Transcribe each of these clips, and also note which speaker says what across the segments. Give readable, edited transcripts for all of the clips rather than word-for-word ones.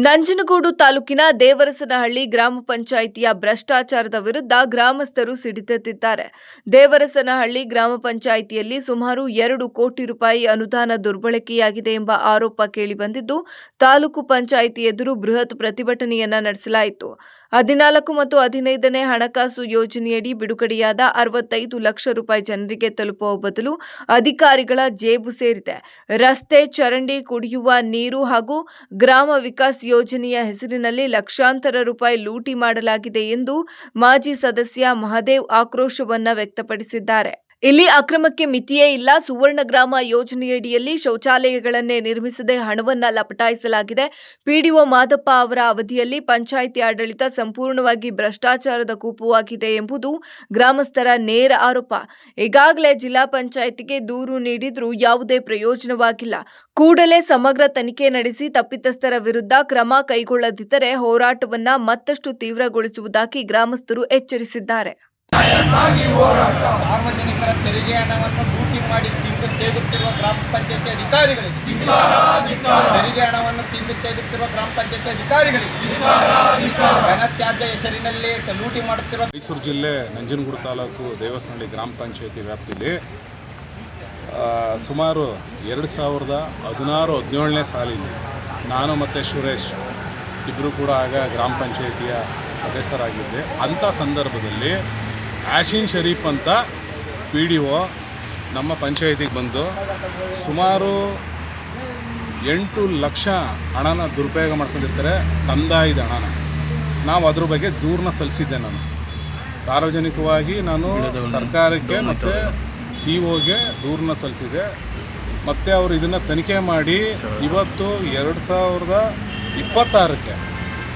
Speaker 1: ನಂಜನಗೂಡು ತಾಲೂಕಿನ ದೇವರಸನಹಳ್ಳಿ ಗ್ರಾಮ ಪಂಚಾಯಿತಿಯ ಭ್ರಷ್ಟಾಚಾರದ ವಿರುದ್ಧ ಗ್ರಾಮಸ್ಥರು ಸಿಡಿದೆದ್ದಿದ್ದಾರೆ. ದೇವರಸನಹಳ್ಳಿ ಗ್ರಾಮ ಪಂಚಾಯಿತಿಯಲ್ಲಿ ಸುಮಾರು 2 ಕೋಟಿ ರೂಪಾಯಿ ಅನುದಾನ ದುರ್ಬಳಕೆಯಾಗಿದೆ ಎಂಬ ಆರೋಪ ಕೇಳಿಬಂದಿದ್ದು, ತಾಲೂಕು ಪಂಚಾಯಿತಿ ಎದುರು ಬೃಹತ್ ಪ್ರತಿಭಟನೆಯನ್ನ ನಡೆಸಲಾಯಿತು. 14 ಮತ್ತು 15ನೇ ಹಣಕಾಸು ಯೋಜನೆಯಡಿ ಬಿಡುಗಡೆಯಾದ 65 ಲಕ್ಷ ರೂಪಾಯಿ ಜನರಿಗೆ ತಲುಪುವ ಬದಲು ಅಧಿಕಾರಿಗಳ ಜೇಬು ಸೇರಿದೆ. ರಸ್ತೆ, ಚರಂಡಿ, ಕುಡಿಯುವ ನೀರು ಹಾಗೂ ಗ್ರಾಮ ವಿಕಾಸ್ ಯೋಜನೆಯ ಹೆಸರಿನಲ್ಲಿ ಲಕ್ಷಾಂತರ ರೂಪಾಯಿ ಲೂಟಿ ಮಾಡಲಾಗಿದೆ ಎಂದು ಮಾಜಿ ಸದಸ್ಯ ಮಹದೇವ್ ಆಕ್ರೋಶವನ್ನ ವ್ಯಕ್ತಪಡಿಸಿದ್ದಾರೆ. ಇಲ್ಲಿ ಅಕ್ರಮಕ್ಕೆ ಮಿತಿಯೇ ಇಲ್ಲ. ಸುವರ್ಣ ಗ್ರಾಮ ಯೋಜನೆಯಡಿಯಲ್ಲಿ ಶೌಚಾಲಯಗಳನ್ನೇ ನಿರ್ಮಿಸದೆ ಹಣವನ್ನ ಲಪಟಾಯಿಸಲಾಗಿದೆ. ಪಿಡಿಒ ಮಾದಪ್ಪ ಅವರ ಅವಧಿಯಲ್ಲಿ ಪಂಚಾಯಿತಿ ಆಡಳಿತ ಸಂಪೂರ್ಣವಾಗಿ ಭ್ರಷ್ಟಾಚಾರದ ಕೂಪವಾಗಿದೆ ಎಂಬುದು ಗ್ರಾಮಸ್ಥರ ನೇರ ಆರೋಪ. ಈಗಾಗಲೇ ಜಿಲ್ಲಾ ಪಂಚಾಯಿತಿಗೆ ದೂರು ನೀಡಿದ್ರೂ ಯಾವುದೇ ಪ್ರಯೋಜನವಾಗಿಲ್ಲ. ಕೂಡಲೇ ಸಮಗ್ರ ತನಿಖೆ ನಡೆಸಿ ತಪ್ಪಿತಸ್ಥರ ವಿರುದ್ಧ ಕ್ರಮ ಕೈಗೊಳ್ಳದಿದ್ದರೆ ಹೋರಾಟವನ್ನ ಮತ್ತಷ್ಟು ತೀವ್ರಗೊಳಿಸುವುದಾಗಿ ಗ್ರಾಮಸ್ಥರು ಎಚ್ಚರಿಸಿದ್ದಾರೆ.
Speaker 2: ಸಾರ್ವಜನಿಕರ ತೆರಿಗೆ ಹಣವನ್ನು ಲೂಟಿ ಮಾಡಿ ತಿಂದು ತೆಗೆದುತ್ತಿರುವ ಗ್ರಾಮ ಪಂಚಾಯತಿ ಅಧಿಕಾರಿಗಳಿಗೆ, ತೆರಿಗೆ ಹಣವನ್ನು ತಿಂದು ತೆಗೆದುತ್ತಿರುವ ಗ್ರಾಮ ಪಂಚಾಯತಿ ಅಧಿಕಾರಿಗಳಿಗೆ, ಘನತ್ಯಾಜ್ಯ ಹೆಸರಿನಲ್ಲಿ ಲೂಟಿ ಮಾಡುತ್ತಿರುವ
Speaker 3: ಮೈಸೂರು ಜಿಲ್ಲೆ ನಂಜನಗೂಡು ತಾಲೂಕು ದೇವರಸನಹಳ್ಳಿ ಗ್ರಾಮ ಪಂಚಾಯತಿ ವ್ಯಾಪ್ತಿಯಲ್ಲಿ ಸುಮಾರು 2016-17ನೇ ಸಾಲಿನಲ್ಲಿ ನಾನು ಮತ್ತು ಸುರೇಶ್ ಇಬ್ಬರು ಕೂಡ ಆಗ ಗ್ರಾಮ ಪಂಚಾಯತಿಯ ಸದಸ್ಯರಾಗಿದ್ದೆ. ಅಂಥ ಸಂದರ್ಭದಲ್ಲಿ ಆಶೀನ್ ಶರೀಫ್ ಅಂತ PDO ನಮ್ಮ ಪಂಚಾಯತಿಗೆ ಬಂದು ಸುಮಾರು 8 ಲಕ್ಷ ಹಣನ ದುರುಪಯೋಗ ಮಾಡ್ಕೊಂಡಿರ್ತಾರೆ, ಕಂದಾಯದ ಹಣನ. ನಾವು ಅದ್ರ ಬಗ್ಗೆ ದೂರನ್ನ ಸಲ್ಲಿಸಿದ್ದೆ. ನಾನು ಸಾರ್ವಜನಿಕವಾಗಿ ನಾನು ಸರ್ಕಾರಕ್ಕೆ ಮತ್ತು CO ಗೆ ದೂರನ್ನ ಸಲ್ಲಿಸಿದೆ. ಮತ್ತು ಅವರು ಇದನ್ನು ತನಿಖೆ ಮಾಡಿ ಇವತ್ತು 2026ಕ್ಕೆ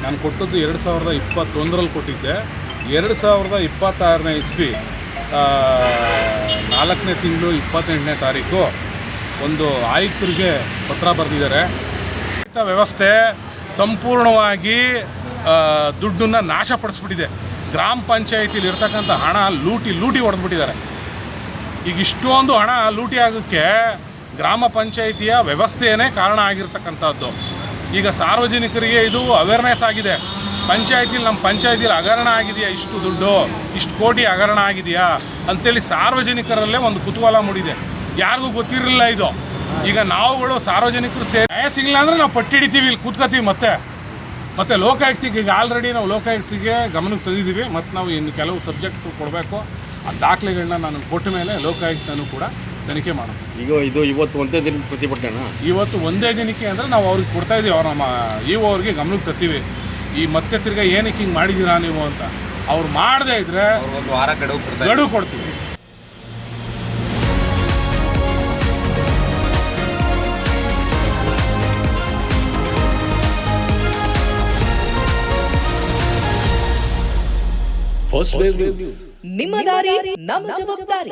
Speaker 3: ನಾನು ಕೊಟ್ಟದ್ದು 2021ರಲ್ಲಿ ಕೊಟ್ಟಿದ್ದೆ. 2026ನೇ ಇಸ್ವಿ 4ನೇ ತಿಂಗಳು 28ನೇ ತಾರೀಕು ಒಂದು ಆಯುಕ್ತರಿಗೆ ಪತ್ರ ಬರೆದಿದ್ದಾರೆ. ವ್ಯವಸ್ಥೆ ಸಂಪೂರ್ಣವಾಗಿ ದುಡ್ಡನ್ನು ನಾಶಪಡಿಸ್ಬಿಟ್ಟಿದೆ. ಗ್ರಾಮ ಪಂಚಾಯಿತಿಲಿ ಇರ್ತಕ್ಕಂಥ ಹಣ ಲೂಟಿ ಹೊಡೆದ್ಬಿಟ್ಟಿದ್ದಾರೆ. ಈಗ ಇಷ್ಟೊಂದು ಹಣ ಲೂಟಿ ಆಗೋಕ್ಕೆ ಗ್ರಾಮ ಪಂಚಾಯಿತಿಯ ವ್ಯವಸ್ಥೆಯೇ ಕಾರಣ ಆಗಿರ್ತಕ್ಕಂಥದ್ದು. ಈಗ ಸಾರ್ವಜನಿಕರಿಗೆ ಇದು ಅವೇರ್ನೆಸ್ ಆಗಿದೆ. ನಮ್ಮ ಪಂಚಾಯತಿಲಿ ಹಗರಣ ಆಗಿದೆಯಾ, ಇಷ್ಟು ದುಡ್ಡು, ಇಷ್ಟು ಕೋಟಿ ಹಗರಣ ಆಗಿದೆಯಾ ಅಂತೇಳಿ ಸಾರ್ವಜನಿಕರಲ್ಲೇ ಒಂದು ಕುತೂಹಲ ಮೂಡಿದೆ. ಯಾರಿಗೂ ಗೊತ್ತಿರಲಿಲ್ಲ ಇದು. ಈಗ ನಾವುಗಳು ಸಾರ್ವಜನಿಕರು ನ್ಯಾಯ ಸಿಗಲಿಲ್ಲ ಅಂದರೆ ನಾವು ಪಟ್ಟಿ ಹಿಡಿತೀವಿ, ಇಲ್ಲಿ ಕೂತ್ಕೋತೀವಿ. ಮತ್ತು ಲೋಕಾಯುಕ್ತಿಗೆ ಈಗ ಆಲ್ರೆಡಿ ನಾವು ಲೋಕಾಯುಕ್ತಿಗೆ ಗಮನಕ್ಕೆ ತಂದಿದ್ದೀವಿ. ಮತ್ತು ನಾವು ಇನ್ನು ಕೆಲವು ಸಬ್ಜೆಕ್ಟ್ ಕೊಡಬೇಕು. ಆ ದಾಖಲೆಗಳನ್ನ ನಾನು ಕೊಟ್ಟ ಮೇಲೆ ಲೋಕಾಯುಕ್ತನೂ ಕೂಡ ತನಿಖೆ ಮಾಡೋದು.
Speaker 4: ಈಗ ಇವತ್ತು ಒಂದೇ ದಿನದ ಪ್ರತಿಭಟನೆ,
Speaker 3: ಇವತ್ತು ಒಂದೇ ದಿನಕ್ಕೆ ಅಂದರೆ ನಾವು ಅವ್ರಿಗೆ ಕೊಡ್ತಾಯಿದ್ದೀವಿ. ಅವ್ರು ನಮ್ಮ ಅವ್ರಿಗೆ ಗಮನಕ್ಕೆ ತರ್ತೀವಿ. ಈ ಮತ್ತೆ ತಿರ್ಗಾ ಏನಕ್ಕೆ ಹಿಂಗೆ ಮಾಡಿದ್ದೀರಾ ನೀವು ಅಂತ. ಅವ್ರು ಮಾಡದೇ ಇದ್ದರೆ
Speaker 4: ಒಂದು ವಾರ
Speaker 3: ಗಡುವು ಕೊಡ್ತೀವಿ.
Speaker 5: ಫಸ್ಟ್ ವೇವ್ ನ್ಯೂಸ್, ನಿಮ್ಮ ದಾರಿ ನಮ್ಮ ಜವಾಬ್ದಾರಿ.